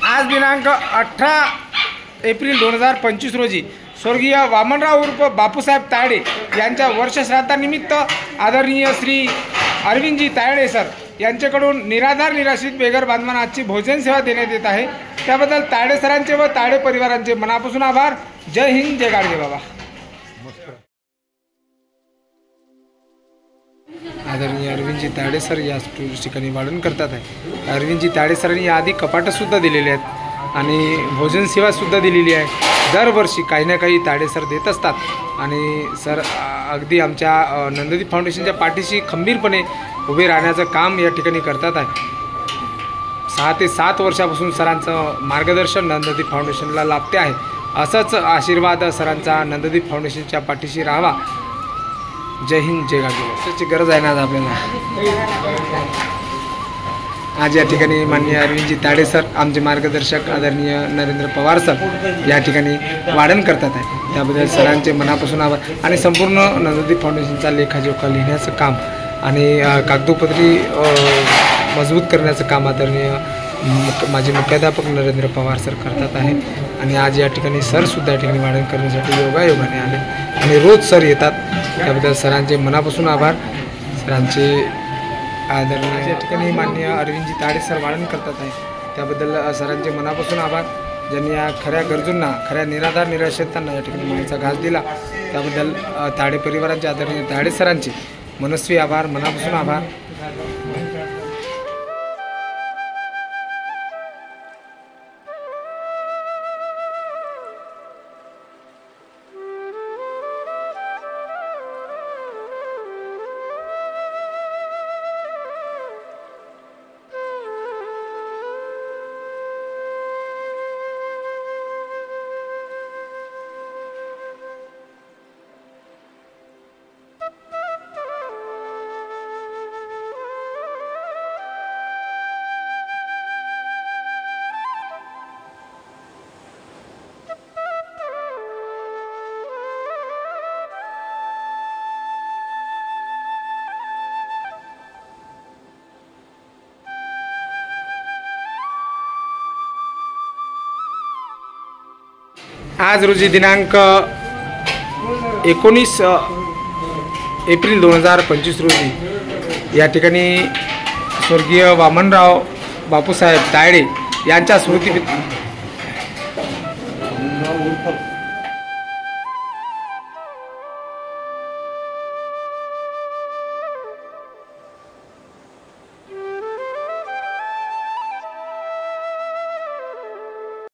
आज दिनांक 18 एप्रिल 2025 रोजी स्वर्गीय वामनराव उर्फ बापूसाहेब तायडे यांच्या वर्षश्राद्धानिमित्त आदरणीय श्री अरविंदजी तायडे सर यांच्याकडून निराधार निराश्रित बेघर बांधवांना आजची भोजन सेवा देण्यात येत आहे। त्याबद्दल तायडे सरांचे व तायडे परिवारांचे मनापासून आभार। जय हिंद, जय गाडगे बाबा। आदरणीय अरविंदजी तायडे सर या ठिकाणी वाढण करतात आहे। अरविंदजी तायडे सरांनी याआधी कपाटंसुद्धा दिलेले आहेत आणि भोजन सेवासुद्धा दिलेली आहे। दरवर्षी काही ना काही तायडे सर देत असतात आणि सर अगदी आमच्या नंददीप फाउंडेशनच्या पाठीशी खंबीरपणे उभे राहण्याचं काम या ठिकाणी करतात आहे। 6 ते 7 वर्षापासून सरांचं मार्गदर्शन नंददीप फाउंडेशनला लाभते आहे। असंच आशीर्वाद सरांचा नंददीप फाउंडेशनच्या पाठीशी राहावा। जय हिंद, जय गाडगे। त्याची गरज आहे ना आज आपल्याला। आज या ठिकाणी माननीय अरविंदजी तायडे सर आमचे मार्गदर्शक आदरणीय नरेंद्र पवार सर या ठिकाणी वाढण करतात आहे। त्याबद्दल सरांचे मनापासून आभार आणि संपूर्ण नंददीप फाउंडेशनचा लेखाजोखा लिहिण्याचं काम आणि कागदोपत्री मजबूत करण्याचं काम आदरणीय माझे मुख्याध्यापक नरेंद्र पवार सर करतात आहे। आणि आज या ठिकाणी सरसुद्धा या ठिकाणी वाढण करण्यासाठी योगायोगाने आले आणि रोज सर येतात। त्याबद्दल सरांचे मनापासून आभार। सरांचे आदरणीय या ठिकाणी माननीय अरविंदजी तायडे सर वाढण करतात आहे। त्याबद्दल सरांचे मनापासून आभार। ज्यांनी या खऱ्या गरजूंना, खऱ्या निराधार निराश्रितांना या ठिकाणी मायेचा घास दिला त्याबद्दल तायडे परिवारांचे आदरणीय तायडे सरांचे मनस्वी आभार, मनापासून आभार। आज रोजी दिनांक 19 एप्रिल 2025 रोजी या ठिकाणी स्वर्गीय वामनराव बापूसाहेब तायडे यांच्या स्मृती